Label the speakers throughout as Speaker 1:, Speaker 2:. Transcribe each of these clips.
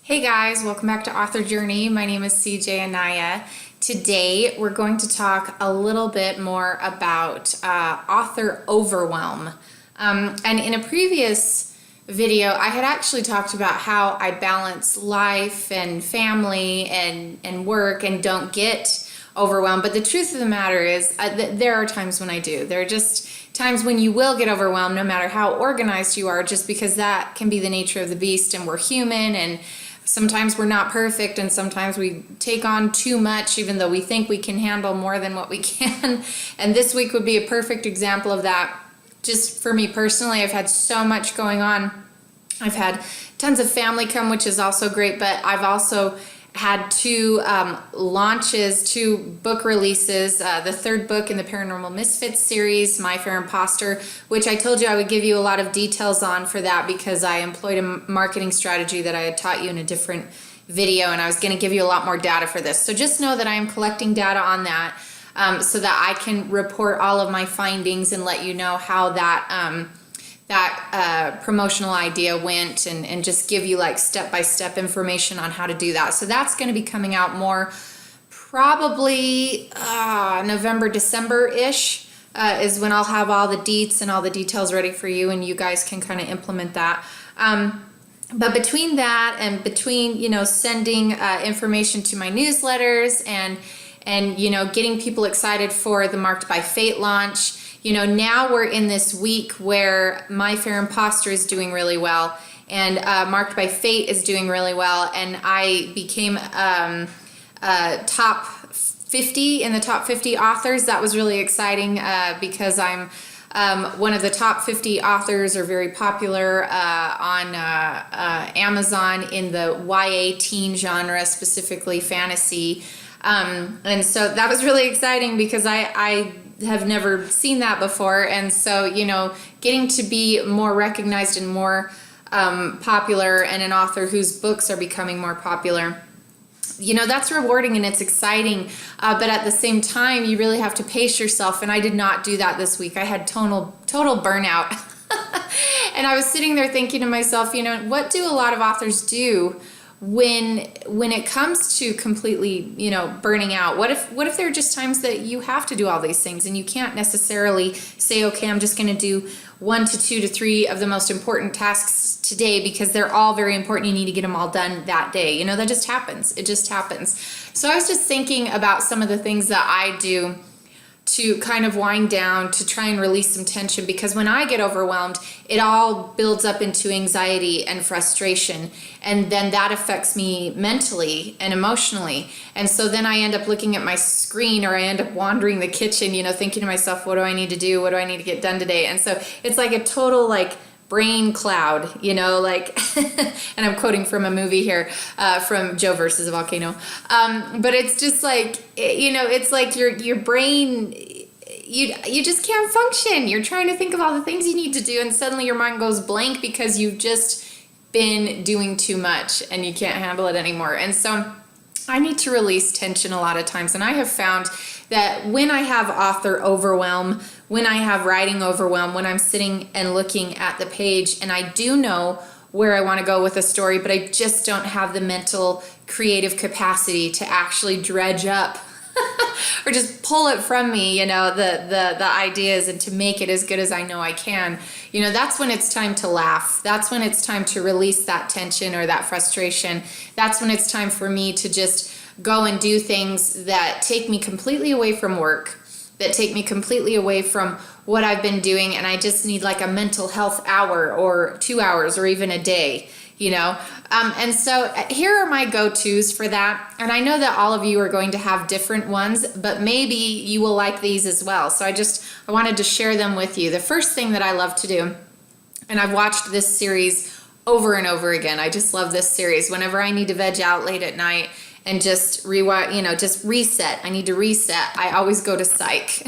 Speaker 1: Hey guys, welcome back to Author Journey. My name is CJ Anaya. Today we're going to talk a little bit more about author overwhelm. And in a previous video, I had actually talked about how I balance life and family and work and don't get overwhelmed. But the truth of the matter is there are times when I do. There are just times when you will get overwhelmed no matter how organized you are, just because that can be the nature of the beast, and we're human, and sometimes we're not perfect, and sometimes we take on too much even though we think we can handle more than what we can. And this week would be a perfect example of that. Just for me personally, I've had so much going on. I've had tons of family come, which is also great, but I've also had two launches, two book releases, the third book in the Paranormal Misfits series, My Fair Imposter, which I told you I would give you a lot of details on for that because I employed a marketing strategy that I had taught you in a different video, and I was going to give you a lot more data for this. So just know that I am collecting data on that so that I can report all of my findings and let you know how that promotional idea went, and just give you like step-by-step information on how to do that. So that's going to be coming out more probably November, December-ish is when I'll have all the deets and all the details ready for you, and you guys can kind of implement that. But between that and between, sending information to my newsletters and getting people excited for the Marked by Fate launch, now we're in this week where My Fair Imposter is doing really well, and Marked by Fate is doing really well, and I became top 50 in the top 50 authors. That was really exciting because I'm one of the top 50 authors, or very popular on Amazon in the YA teen genre, specifically fantasy. And so that was really exciting because I have never seen that before. And so, getting to be more recognized and more popular, and an author whose books are becoming more popular, that's rewarding and it's exciting. But at the same time, you really have to pace yourself. And I did not do that this week. I had total burnout. And I was sitting there thinking to myself, what do a lot of authors do when it comes to completely, burning out? What if there are just times that you have to do all these things and you can't necessarily say, okay, I'm just going to do 1 to 2 to 3 of the most important tasks today because they're all very important. You need to get them all done that day. That just happens. It just happens. So I was just thinking about some of the things that I do to kind of wind down, to try and release some tension, because when I get overwhelmed, it all builds up into anxiety and frustration, and then that affects me mentally and emotionally. And so then I end up looking at my screen, or I end up wandering the kitchen, thinking to myself, what do I need to do? What do I need to get done today? And so it's like a total brain cloud, and I'm quoting from a movie here, from Joe versus a Volcano. But it's just it's like your brain, you just can't function. You're trying to think of all the things you need to do, and suddenly your mind goes blank because you've just been doing too much and you can't handle it anymore. And so I need to release tension a lot of times. And I have found that when I have author overwhelm, when I have writing overwhelm, when I'm sitting and looking at the page and I do know where I want to go with a story, but I just don't have the mental creative capacity to actually dredge up or just pull it from me, the ideas, and to make it as good as I know I can, that's when it's time to laugh. That's when it's time to release that tension or that frustration. That's when it's time for me to just go and do things that take me completely away from work, that take me completely away from what I've been doing, and I just need like a mental health hour or 2 hours or even a day, and so here are my go-tos for that. And I know that all of you are going to have different ones, but maybe you will like these as well. So I wanted to share them with you. The first thing that I love to do, and I've watched this series over and over again. I just love this series. Whenever I need to veg out late at night and just just reset. I need to reset. I always go to Psych.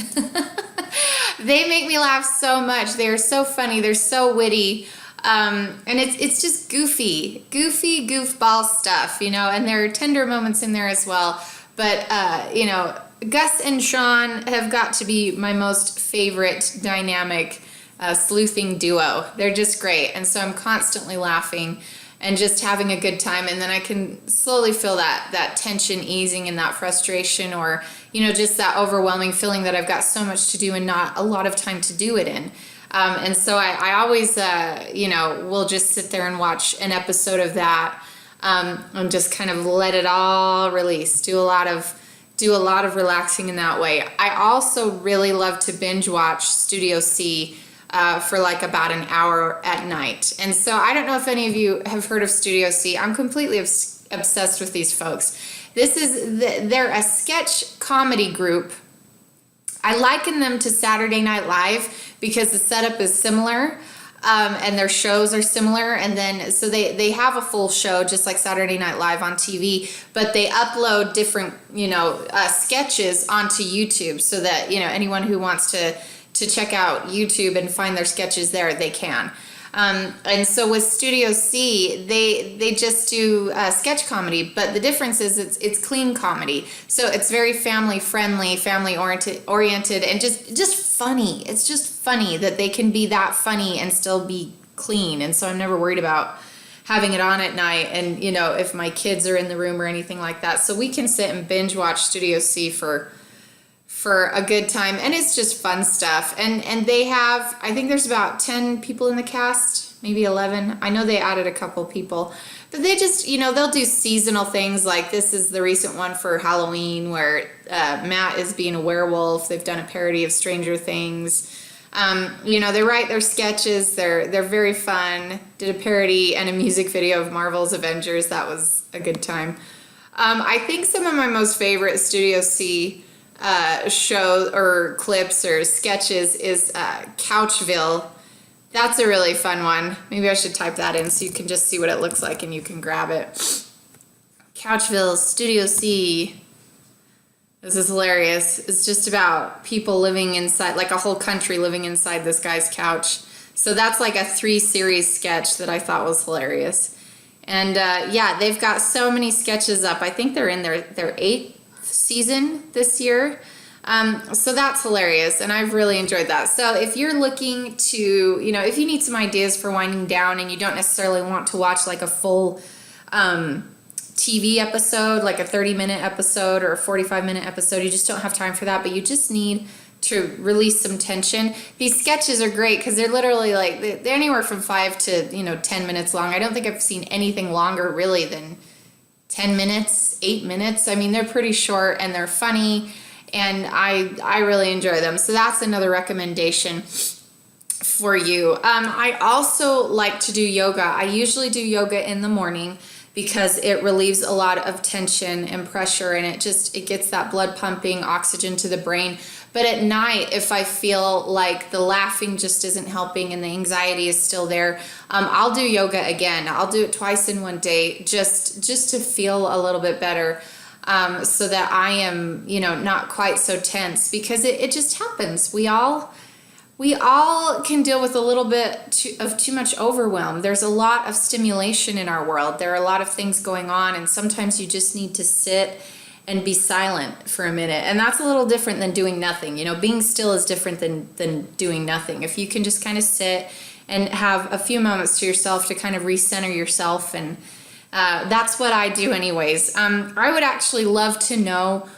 Speaker 1: They make me laugh so much. They're so funny. They're so witty. And it's just goofy goofball stuff, and there are tender moments in there as well. But, Gus and Sean have got to be my most favorite dynamic sleuthing duo. They're just great. And so I'm constantly laughing and just having a good time. And then I can slowly feel that tension easing and that frustration, or, just that overwhelming feeling that I've got so much to do and not a lot of time to do it in. And so I always, will just sit there and watch an episode of that, and just kind of let it all release, do a lot of relaxing in that way. I also really love to binge watch Studio C for like about an hour at night. And so I don't know if any of you have heard of Studio C. I'm completely obsessed with these folks. They're a sketch comedy group. I liken them to Saturday Night Live because the setup is similar, and their shows are similar. And then, so they have a full show just like Saturday Night Live on TV, but they upload different, sketches onto YouTube so that, anyone who wants to check out YouTube and find their sketches there, they can. And so with Studio C, they just do sketch comedy, but the difference is it's clean comedy. So it's very family friendly, family oriented, and just funny. It's just funny that they can be that funny and still be clean. And so I'm never worried about having it on at night, and if my kids are in the room or anything like that. So we can sit and binge watch Studio C for a good time, and it's just fun stuff. And they have, I think there's about 10 people in the cast, maybe 11. I know they added a couple people, but they just, they'll do seasonal things. Like this is the recent one for Halloween where Matt is being a werewolf. They've done a parody of Stranger Things. They write their sketches. They're very fun. Did a parody and a music video of Marvel's Avengers. That was a good time. I think some of my most favorite Studio C show or clips or sketches is Couchville. That's a really fun one. Maybe I should type that in so you can just see what it looks like and you can grab it. Couchville, Studio C. This is hilarious. It's just about people living inside, like a whole country living inside this guy's couch. So that's like a 3-series sketch that I thought was hilarious. And they've got so many sketches up. I think they're in their 8th season this year. So that's hilarious, and I've really enjoyed that. So if you're looking to, if you need some ideas for winding down and you don't necessarily want to watch like a full TV episode, like a 30-minute episode or a 45-minute episode, you just don't have time for that, but you just need to release some tension. These sketches are great because they're literally like, they're anywhere from 5 to 10 minutes long. I don't think I've seen anything longer really than 10 minutes, 8 minutes. I mean, they're pretty short and they're funny, and I really enjoy them. So that's another recommendation for you. I also like to do yoga. I usually do yoga in the morning because it relieves a lot of tension and pressure, and it gets that blood pumping, oxygen to the brain. But at night, if I feel like the laughing just isn't helping and the anxiety is still there, I'll do yoga again. I'll do it twice in one day just to feel a little bit better, so that I am, not quite so tense, because it just happens. We all can deal with a little bit of too much overwhelm. There's a lot of stimulation in our world. There are a lot of things going on, and sometimes you just need to sit and be silent for a minute. And that's a little different than doing nothing. Being still is different than doing nothing. If you can just kind of sit and have a few moments to yourself to kind of recenter yourself, and that's what I do anyways. I would actually love to know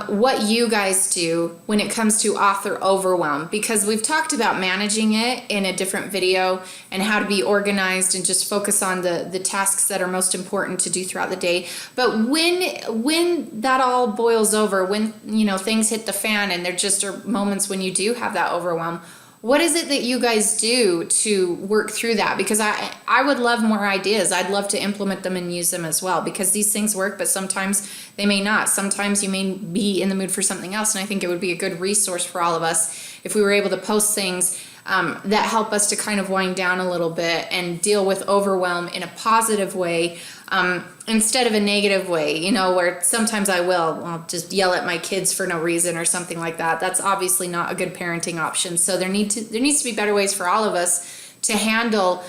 Speaker 1: what you guys do when it comes to author overwhelm, because we've talked about managing it in a different video and how to be organized and just focus on the tasks that are most important to do throughout the day. But when that all boils over, when things hit the fan and there just are moments when you do have that overwhelm, what is it that you guys do to work through that? Because I would love more ideas. I'd love to implement them and use them as well, because these things work, but sometimes they may not. Sometimes you may be in the mood for something else, and I think it would be a good resource for all of us if we were able to post things that help us to kind of wind down a little bit and deal with overwhelm in a positive way, instead of a negative way, where sometimes I'll just yell at my kids for no reason or something like that. That's obviously not a good parenting option. So there needs to be better ways for all of us to handle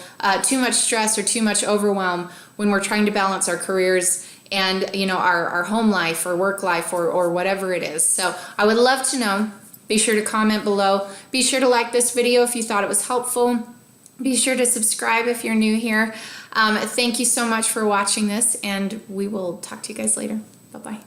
Speaker 1: too much stress or too much overwhelm when we're trying to balance our careers and our home life or work life or whatever it is. So I would love to know. Be sure to comment below. Be sure to like this video if you thought it was helpful. Be sure to subscribe if you're new here. Thank you so much for watching this, and we will talk to you guys later. Bye-bye.